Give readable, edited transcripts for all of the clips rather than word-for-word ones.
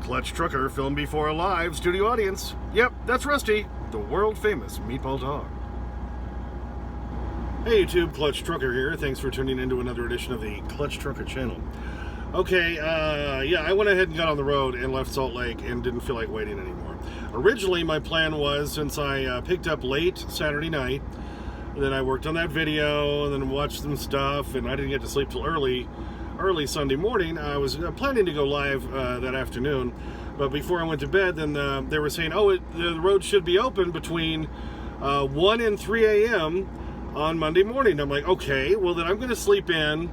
Clutch Trucker filmed before a live studio audience. Yep, that's Rusty, the world-famous meatball dog. Hey YouTube, Clutch Trucker here. Thanks for tuning into another edition of the Clutch Trucker channel. Okay, yeah, I went ahead and got on the road and left Salt Lake and didn't feel like waiting anymore. Originally, my plan was, since I picked up late Saturday night, then I worked on that video and then watched some stuff, and I didn't get to sleep till early Sunday morning. I was planning to go live that afternoon, but before I went to bed, then they were saying, oh, the road should be open between 1 and 3 a.m. on Monday morning. I'm like, okay, well then I'm going to sleep in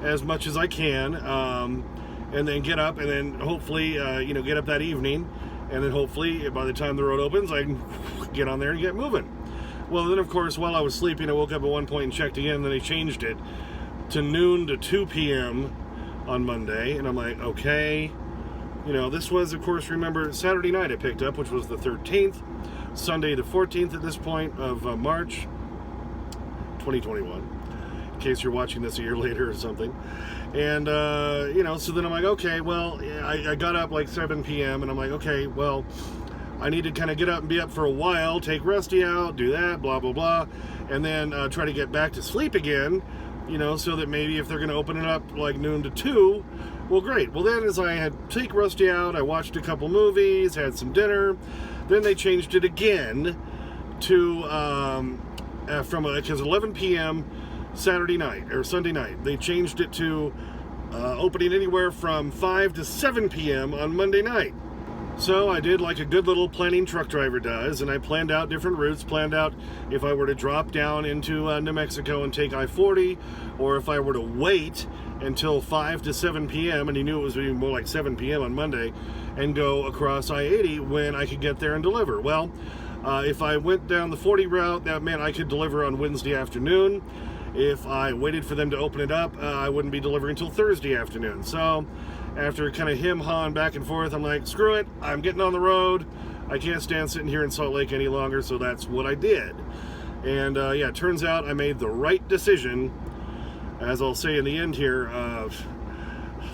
as much as I can, and then get up, and then hopefully, get up that evening, and then hopefully by the time the road opens, I can get on there and get moving. Well, then of course, while I was sleeping, I woke up at one point and checked again, and then they changed it to noon to 2 p.m. on Monday, and I'm like, okay, this was, of course, remember, Saturday night I picked up, which was the 13th, Sunday the 14th at this point of March 2021, in case you're watching this a year later or something. And, so then I'm like, okay, well, I got up like 7 p.m., and I'm like, okay, well, I need to kind of get up and be up for a while, take Rusty out, do that, blah, blah, blah, and then try to get back to sleep again, so that maybe if they're going to open it up like noon to 2, well, great. Well, then as I had take Rusty out, I watched a couple movies, had some dinner, then they changed it again to, because 11 p.m. Saturday night, or Sunday night, they changed it to opening anywhere from 5 to 7 p.m. on Monday night. So I did like a good little planning truck driver does, and I planned out different routes, planned out if I were to drop down into New Mexico and take I-40, or if I were to wait until 5 to 7 p.m., and he knew it was going to be more like 7 p.m. on Monday, and go across I-80 when I could get there and deliver. Well, if I went down the 40 route, that meant I could deliver on Wednesday afternoon. If I waited for them to open it up, I wouldn't be delivering until Thursday afternoon. So after kind of him-hawing back and forth, I'm like, screw it, I'm getting on the road. I can't stand sitting here in Salt Lake any longer, so that's what I did. And yeah, it turns out I made the right decision. As I'll say in the end here,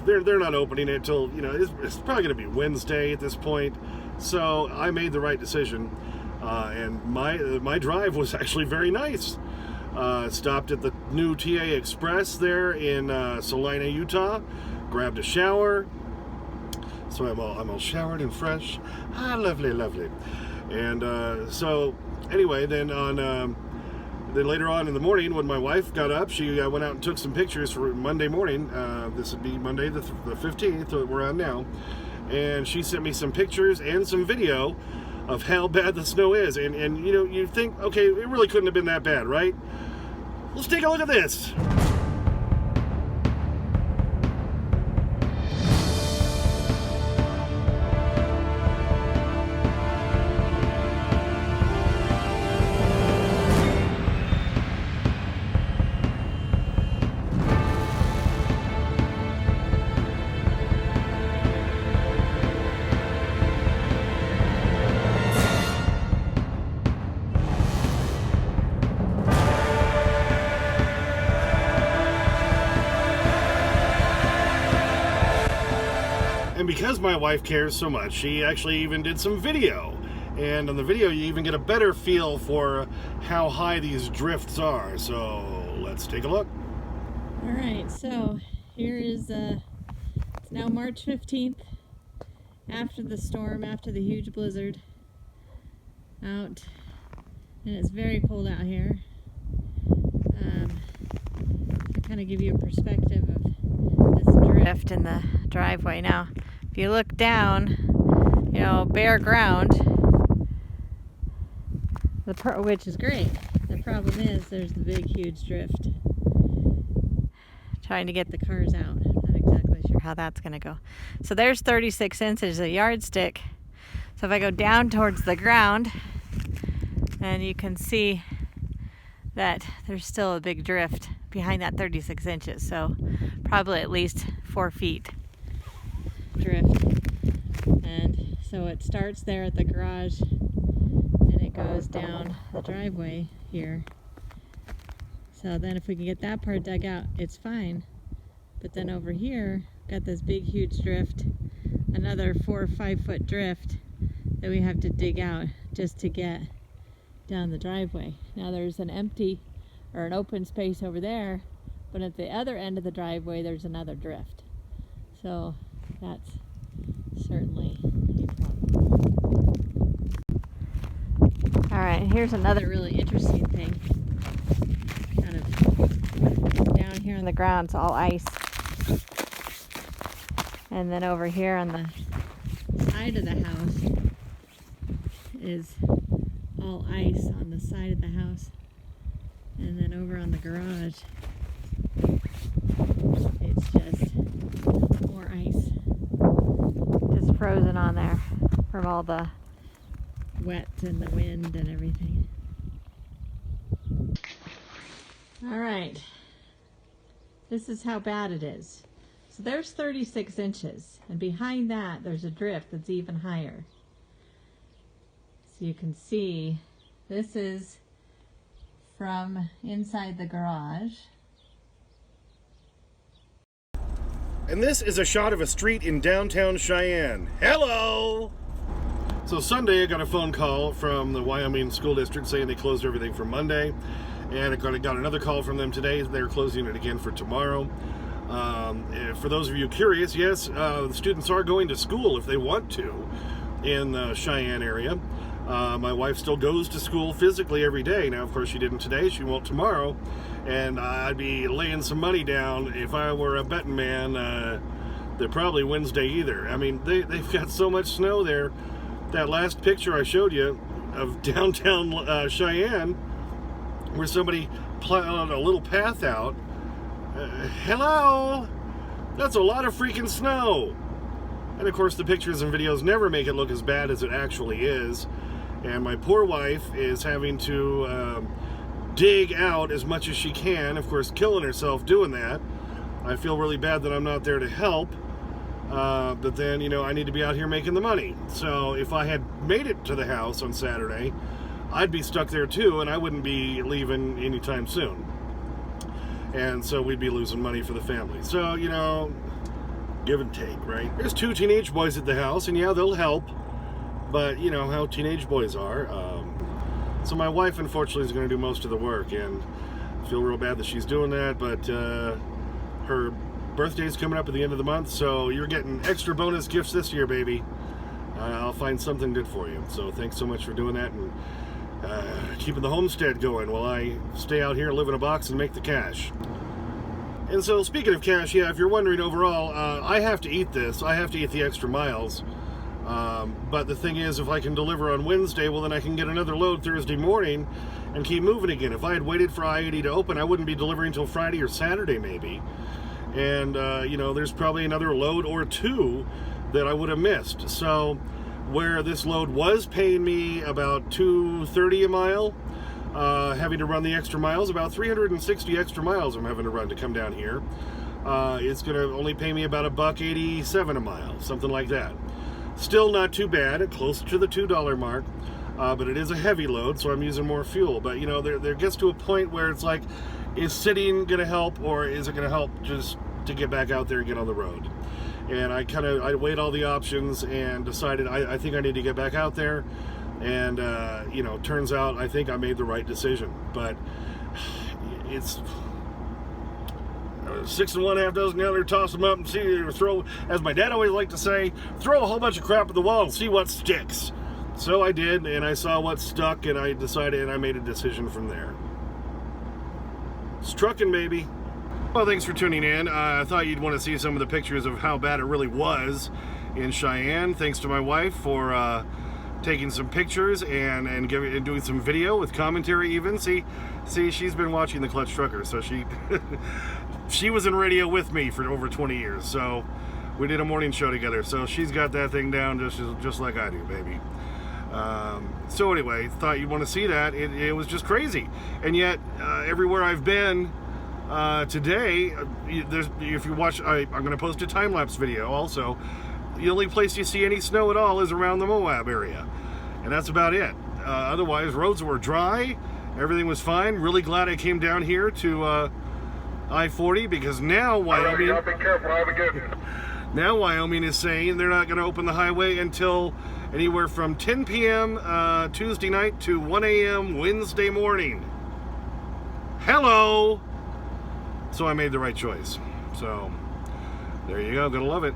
they're not opening it till, it's probably going to be Wednesday at this point. So I made the right decision, and my drive was actually very nice. Stopped at the new TA Express there in Salina, Utah. Grabbed a shower, so I'm all showered and fresh. Lovely, lovely. And so anyway, then later on in the morning, when my wife got up, she went out and took some pictures for Monday morning. This would be Monday the 15th that we're on now, and she sent me some pictures and some video of how bad the snow is. And you think, okay, it really couldn't have been that bad, right? Let's take a look at this. And because my wife cares so much, she actually even did some video. And on the video, you even get a better feel for how high these drifts are. So let's take a look. All right, so here is, it's now March 15th, after the storm, after the huge blizzard out. And it's very cold out here. To kind of give you a perspective of this drift in the driveway. Now, if you look down, bare ground, which is great. The problem is there's the big, huge drift. Trying to get the cars out. Not exactly sure how that's going to go. So there's 36 inches, a yardstick. So if I go down towards the ground, and you can see that there's still a big drift behind that 36 inches. So probably at least 4 feet drift. And so it starts there at the garage and it goes down the driveway here. So then if we can get that part dug out, it's fine. But then over here, got this big huge drift another 4 or 5 foot drift that we have to dig out just to get down the driveway. Now there's an empty or an open space over there, but at the other end of the driveway there's another drift. So that's certainly a problem. Alright, here's another really interesting thing. Kind of down here on the ground, it's all ice. And then over here on the side of the house is all ice on the side of the house. And then over on the garage, it's just more ice. Just frozen on there from all the wet and the wind and everything. All right, this is how bad it is. So there's 36 inches, and behind that there's a drift that's even higher. So you can see this is from inside the garage. And this is a shot of a street in downtown Cheyenne. Hello! So Sunday I got a phone call from the Wyoming School District saying they closed everything for Monday. And I got another call from them today. They're closing it again for tomorrow. For those of you curious, yes, the students are going to school if they want to in the Cheyenne area. My wife still goes to school physically every day. Now, of course, she didn't today. She won't tomorrow. And I'd be laying some money down if I were a betting man. They're probably Wednesday either. I mean, they've got so much snow there. That last picture I showed you of downtown Cheyenne, where somebody plowed a little path out. Hello? That's a lot of freaking snow. And of course the pictures and videos never make it look as bad as it actually is. And my poor wife is having to dig out as much as she can, of course killing herself doing that. I feel really bad that I'm not there to help. But then, you know, I need to be out here making the money. So if I had made it to the house on Saturday, I'd be stuck there too, and I wouldn't be leaving anytime soon. And so we'd be losing money for the family. So, you know, give and take, right? There's 2 teenage boys at the house, and yeah, they'll help. But, you know, how teenage boys are. So my wife, unfortunately, is going to do most of the work, and I feel real bad that she's doing that, but her birthday's coming up at the end of the month, so you're getting extra bonus gifts this year, baby. I'll find something good for you. So thanks so much for doing that, and keeping the homestead going while I stay out here, live in a box, and make the cash. And so, speaking of cash, yeah, if you're wondering overall, I have to eat this. I have to eat the extra miles. But the thing is, if I can deliver on Wednesday, well, then I can get another load Thursday morning and keep moving again. If I had waited for I-80 to open, I wouldn't be delivering until Friday or Saturday, maybe. And, you know, there's probably another load or 2 that I would have missed. So, where this load was paying me about $2.30 a mile, having to run the extra miles, about 360 extra miles I'm having to run to come down here. It's going to only pay me about $1.87 a mile, something like that. Still not too bad, close to the $2 mark, but it is a heavy load, so I'm using more fuel. But, you know, there gets to a point where it's like, is sitting going to help, or is it going to help just to get back out there and get on the road? And I weighed all the options and decided I think I need to get back out there. And, you know, turns out I think I made the right decision. But it's 6 1/2 dozen the other, toss them up and see, or throw, as my dad always liked to say, throw a whole bunch of crap at the wall and see what sticks. So I did, and I saw what stuck, and I decided, and I made a decision from there. It's trucking, baby. Well, thanks for tuning in. I thought you'd want to see some of the pictures of how bad it really was in Cheyenne. Thanks to my wife for taking some pictures and doing some video with commentary even. See, she's been watching the Clutch Trucker, so she was in radio with me for over 20 years. So we did a morning show together. So she's got that thing down just like I do, baby. So anyway, thought you'd want to see that. It was just crazy. And yet, everywhere I've been today, if you watch, I'm going to post a time-lapse video also. The only place you see any snow at all is around the Moab area. And that's about it. Otherwise, roads were dry. Everything was fine. Really glad I came down here to I-40, because now Wyoming... Be careful, have a good one. Now Wyoming is saying they're not going to open the highway until anywhere from 10 p.m. Tuesday night to 1 a.m. Wednesday morning. Hello! So I made the right choice. So there you go. Gonna love it.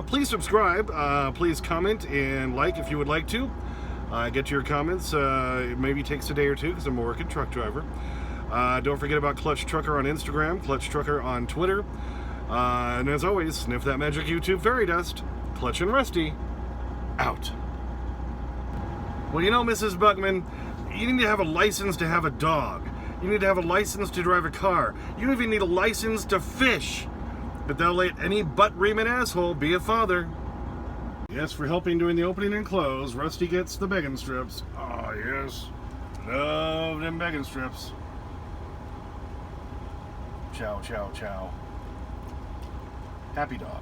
Please subscribe. Please comment and like if you would like to. Get to your comments. It maybe takes a day or two because I'm a working truck driver. Don't forget about Clutch Trucker on Instagram, Clutch Trucker on Twitter. And as always, sniff that magic YouTube fairy dust. Clutch and Rusty, out. Well, you know, Mrs. Buckman, you need to have a license to have a dog. You need to have a license to drive a car. You even need a license to fish. But they'll let any butt-reaming asshole be a father. Yes, for helping doing the opening and close, Rusty gets the begging strips. Oh, yes. Love them begging strips. Chow, chow, chow. Happy dog.